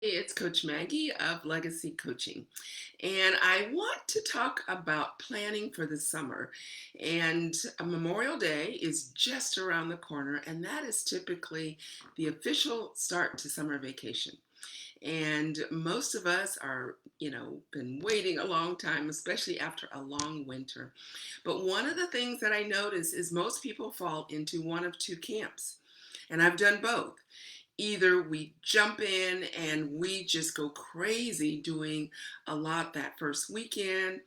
Hey, it's Coach Maggie of Legacy Coaching, and I want to talk about planning for the summer. And Memorial Day is just around the corner, and that is typically the official start to summer vacation. And most of us are, been waiting a long time, especially after a long winter. But one of the things that I notice is most people fall into one of two camps, and I've done both. Either we jump in and we just go crazy doing a lot that first weekend,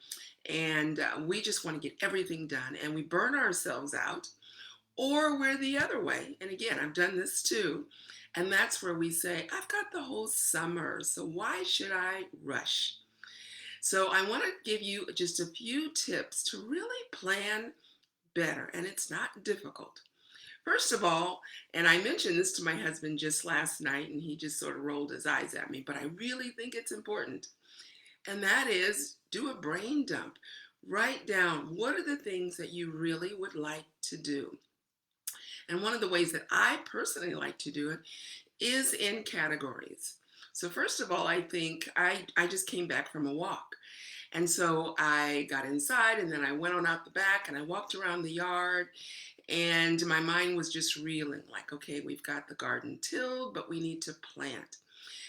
and we just want to get everything done and we burn ourselves out, or we're the other way. And again, I've done this too. And that's where we say, I've got the whole summer, so why should I rush? So I want to give you just a few tips to really plan better, and it's not difficult. First of all, and I mentioned this to my husband just last night, and he just sort of rolled his eyes at me, but I really think it's important. And that is do a brain dump. Write down what are the things that you really would like to do. And one of the ways that I personally like to do it is in categories. So, first of all, I think I just came back from a walk. And so I got inside and then I went on out the back and I walked around the yard and my mind was just reeling like, okay, we've got the garden tilled, but we need to plant.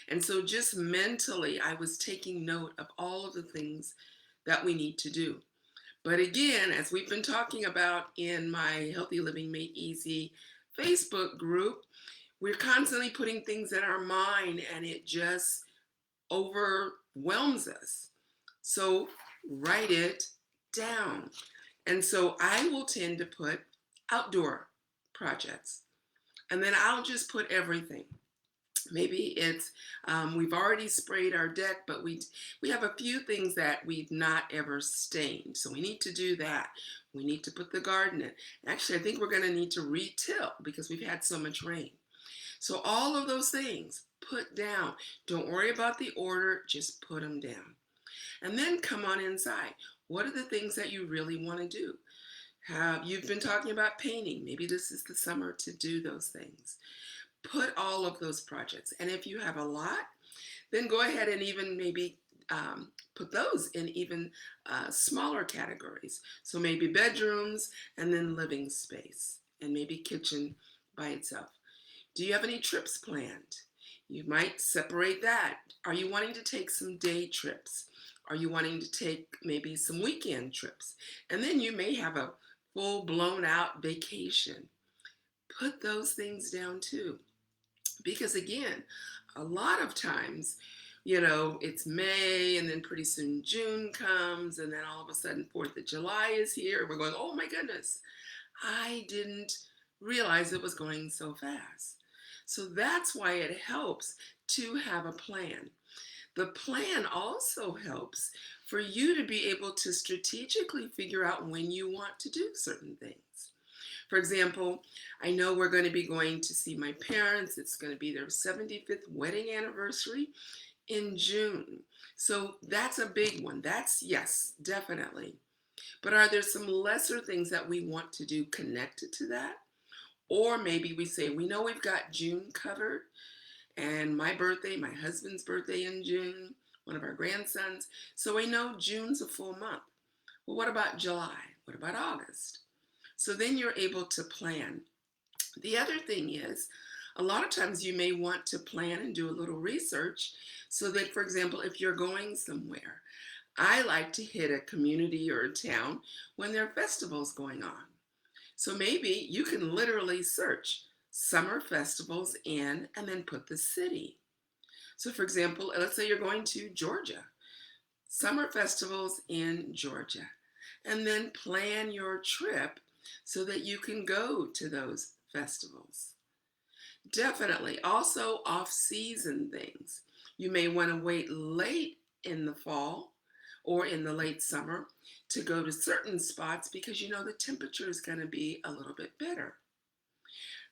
And so just mentally, I was taking note of all of the things that we need to do. But again, as we've been talking about in my Healthy Living Made Easy Facebook group, we're constantly putting things in our mind and it just overwhelms us. So write it down. And so I will tend to put outdoor projects. And then I'll just put everything. Maybe it's we've already sprayed our deck, but we have a few things that we've not ever stained. So we need to do that. We need to put the garden in. Actually, I think we're going to need to retill because we've had so much rain. So all of those things put down. Don't worry about the order, just put them down. And then come on inside. What are the things that you really want to do? Have you've been talking about painting? Maybe this is the summer to do those things. Put all of those projects. And if you have a lot, then go ahead and even maybe put those in even smaller categories. So maybe bedrooms and then living space and maybe kitchen by itself. Do you have any trips planned? You might separate that. Are you wanting to take some day trips? Are you wanting to take maybe some weekend trips? And then you may have a full blown out vacation. Put those things down too. Because again, a lot of times, it's May and then pretty soon June comes and then all of a sudden 4th of July is here. And we're going, oh my goodness, I didn't realize it was going so fast. So that's why it helps to have a plan. The plan also helps for you to be able to strategically figure out when you want to do certain things. For example, I know we're going to be going to see my parents. It's going to be their 75th wedding anniversary in June. So that's a big one. That's, yes, definitely. But are there some lesser things that we want to do connected to that? Or maybe we say, we know we've got June covered, and my birthday, my husband's birthday in June, one of our grandsons. So we know June's a full month. Well, what about July? What about August? So then you're able to plan. The other thing is, a lot of times you may want to plan and do a little research so that, for example, if you're going somewhere, I like to hit a community or a town when there are festivals going on. So maybe you can literally search summer festivals in and then put the city. So, for example, let's say you're going to Georgia, summer festivals in Georgia, and then plan your trip so that you can go to those festivals. Definitely. Also, off season things. You may want to wait late in the fall or in the late summer to go to certain spots because you know the temperature is going to be a little bit better.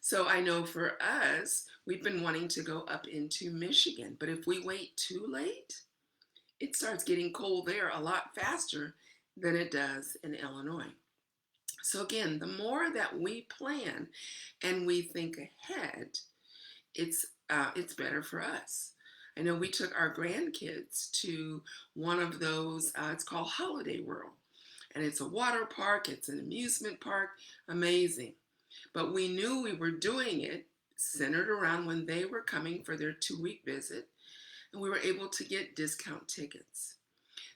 So I know for us, we've been wanting to go up into Michigan, but if we wait too late, it starts getting cold there a lot faster than it does in Illinois. So again, the more that we plan and we think ahead, it's better for us. I know we took our grandkids to one of those, it's called Holiday World. And it's a water park, it's an amusement park, amazing. But we knew we were doing it centered around when they were coming for their 2 week visit, and we were able to get discount tickets.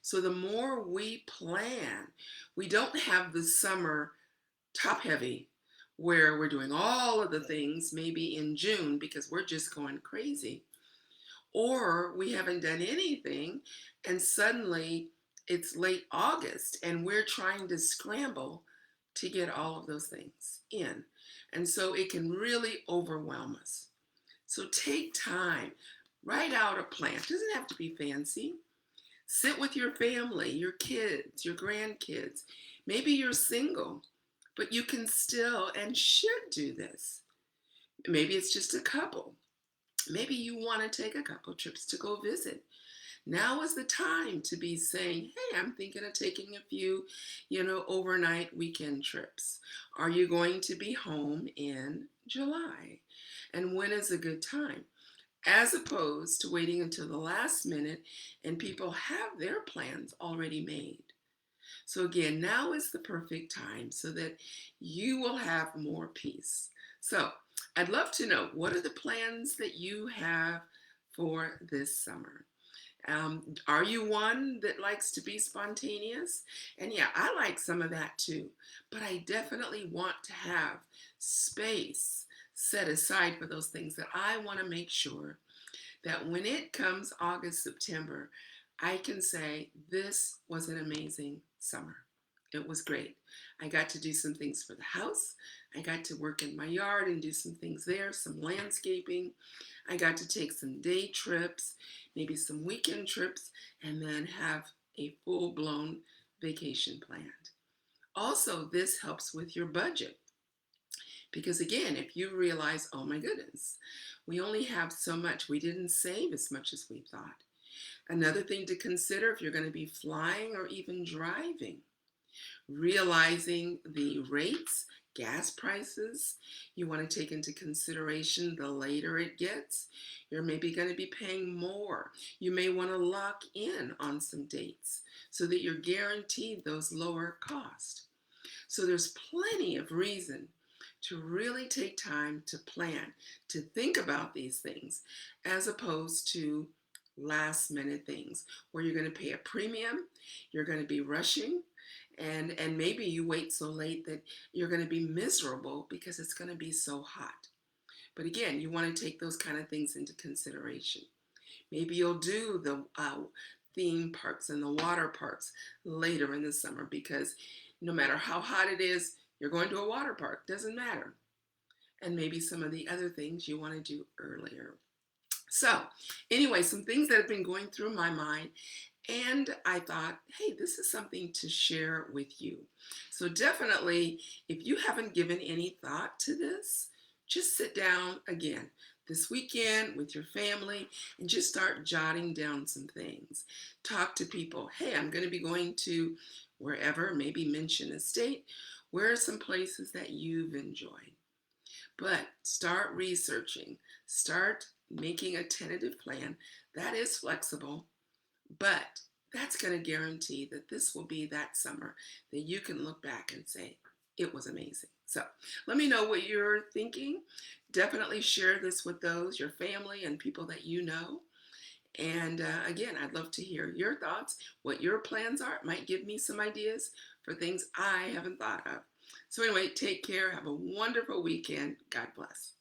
So the more we plan, we don't have the summer top heavy where we're doing all of the things maybe in June because we're just going crazy. Or we haven't done anything and suddenly it's late August and we're trying to scramble to get all of those things in. And so it can really overwhelm us. So take time, write out a plan. It doesn't have to be fancy. Sit with your family, your kids, your grandkids. Maybe you're single, but you can still and should do this. Maybe it's just a couple. Maybe you want to take a couple trips to go visit. Now is the time to be saying, hey, I'm thinking of taking a few, overnight weekend trips. Are you going to be home in July? And when is a good time? As opposed to waiting until the last minute and people have their plans already made. So again, now is the perfect time so that you will have more peace. So I'd love to know, what are the plans that you have for this summer? Are you one that likes to be spontaneous? And yeah, I like some of that too, but I definitely want to have space set aside for those things that I want to make sure that when it comes August, September, I can say this was an amazing summer. It was great. I got to do some things for the house. I got to work in my yard and do some things there, some landscaping. I got to take some day trips, maybe some weekend trips, and then have a full blown vacation planned. Also, this helps with your budget. Because again, if you realize, oh my goodness, we only have so much, we didn't save as much as we thought. Another thing to consider if you're going to be flying or even driving, realizing the rates, gas prices, you want to take into consideration the later it gets. You're maybe going to be paying more. You may want to lock in on some dates so that you're guaranteed those lower costs. So there's plenty of reason to really take time to plan, to think about these things, as opposed to last minute things where you're going to pay a premium, you're going to be rushing, and maybe you wait so late that you're going to be miserable because it's going to be so hot. But again, you want to take those kind of things into consideration. Maybe you'll do the theme parks and the water parks later in the summer because no matter how hot it is, you're going to a water park, doesn't matter. And maybe some of the other things you want to do earlier. So, anyway, some things that have been going through my mind, and I thought, hey, this is something to share with you. So, definitely, if you haven't given any thought to this, just sit down again this weekend with your family and just start jotting down some things. Talk to people. Hey, I'm going to be going to wherever, maybe mention a state. Where are some places that you've enjoyed? But start researching, start making a tentative plan that is flexible, but that's going to guarantee that this will be that summer that you can look back and say, it was amazing. So let me know what you're thinking. Definitely share this with those, your family and people that you know. And again, I'd love to hear your thoughts, what your plans are. It might give me some ideas for things I haven't thought of. So anyway, take care. Have a wonderful weekend. God bless.